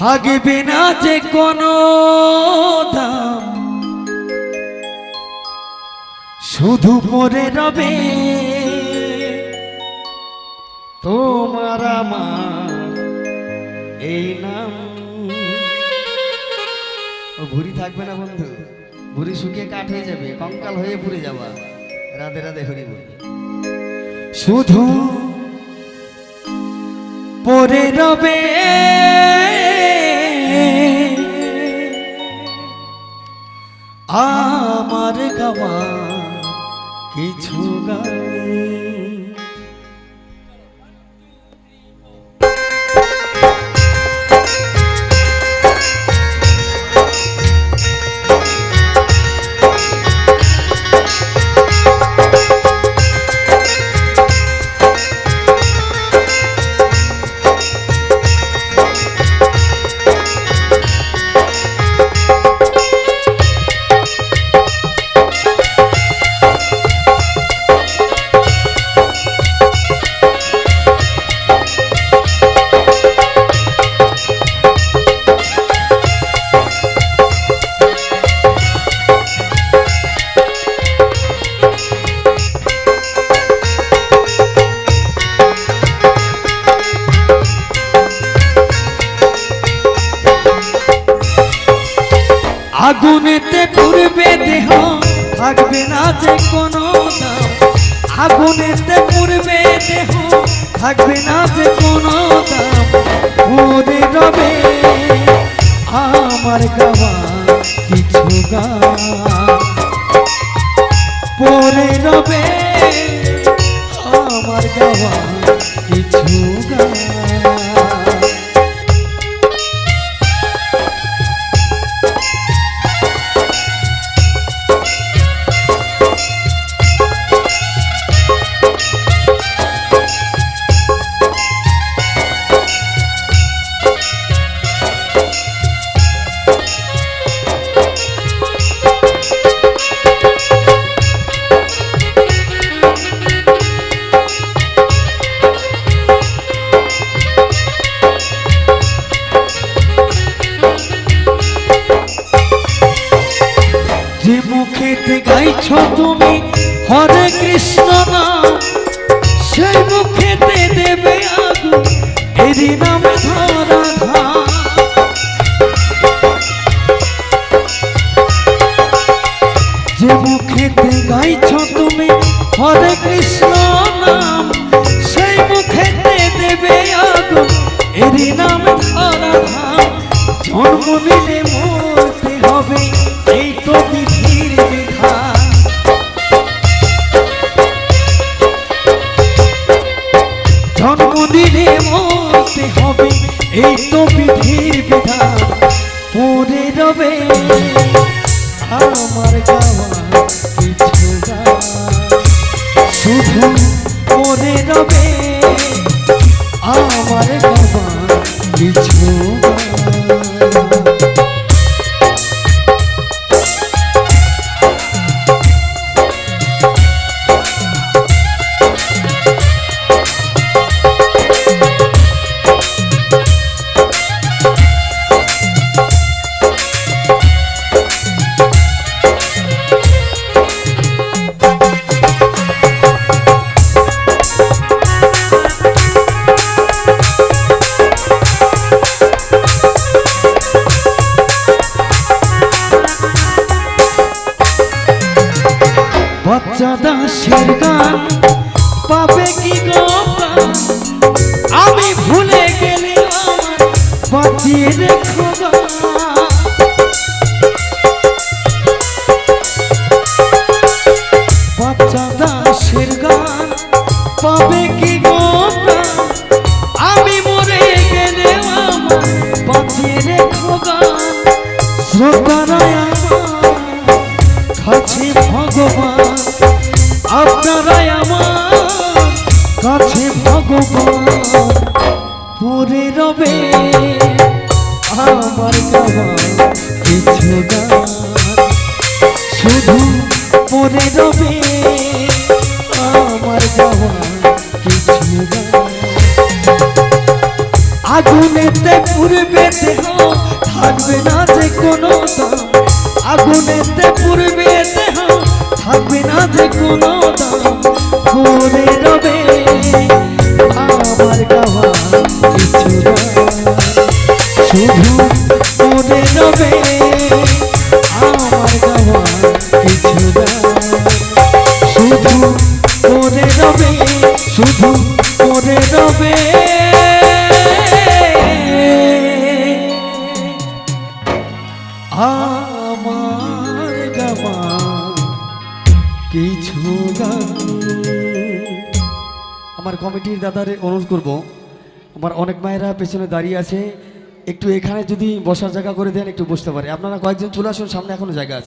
থাকবে না যে কোনো দাম, শুধু পড়ে রবে তোমার আমার এই নাম। ও ভুঁড়ি থাকবে না বন্ধু, ভুঁড়ি শুকিয়ে কাঠ হয়ে যাবে, কঙ্কাল হয়ে পুড়ে যাবা। রাধে রাধে হরি বল। শুধু পড়ে রবে আমার গাওয়া কিছু গান। আগুনেতে পুড়বে দেহ, থাকবে না যে কোনো দাম। আগুনেতে পুড়বে দেহ, থাকবে না যে কোনো দাম। পড়ে রবে আমার গাওয়া কিছু গান, পড়ে রবে আমার গাওয়া কিছু গান। যে মুখেতে গাইছো তুমি হরে কৃষ্ণ নাম, সেই মুখেতে দেবে আগুন এরই নামে ধরা ধাম। যে মুখেতে গাইছো তুমি হরে কৃষ্ণ নাম, সেই মুখেতে দেবে আগুন এরই নামে ধরা ধাম। জন্ম নিলে মরতে হবে, এই তো বিধির বিধান। জন্ম দিলে মরতে হবে, এই তো বিধির বিধান। পড়ে রবে আমার গাওয়া কিছু গান, শুধু পড়ে রবে আমার গাওয়া কিছু গান। বাচ্চা দাসের গান পাবে কি গো প্রাণ, আমি ভুলে গেলে আমার বাঁচিয়ে রেখো গান। বাচ্চা দাসের গান পাবে কি গো প্রাণ, আমি মরে গেলে আমার বাঁচিয়ে রেখো গান। শ্রোতারায় আমার কাছে ভগবান, আপনারাই আমার কাছে ভগবান। পড়ে রবে আমার গাওয়া কিছু গান, শুধু পড়ে রবে আমার গাওয়া কিছু গান। আগুনেতে পুরবে দেহ থাকবে না যে কোনো দাম, আগুনেতে পুরবে দেহ থাকবে না যে কোনো দাম, পড়ে রবে আমার গাওয়া কিছু গান, শুধু পড়ে রবে আমার গাওয়া কিছু গান, শুধু পড়ে রবে, শুধু পড়ে রবে আমার গাওয়া কিছু গান। আমার কমিটির দাদারে অনুরোধ করব, আমার অনেক মায়েরা পেছনে দাঁড়িয়ে আছে, একটু এখানে যদি বসার জায়গা করে দেন একটু বসতে পারে। আপনারা কয়েকজন চলে আসুন সামনে, এখনো জায়গা আছে।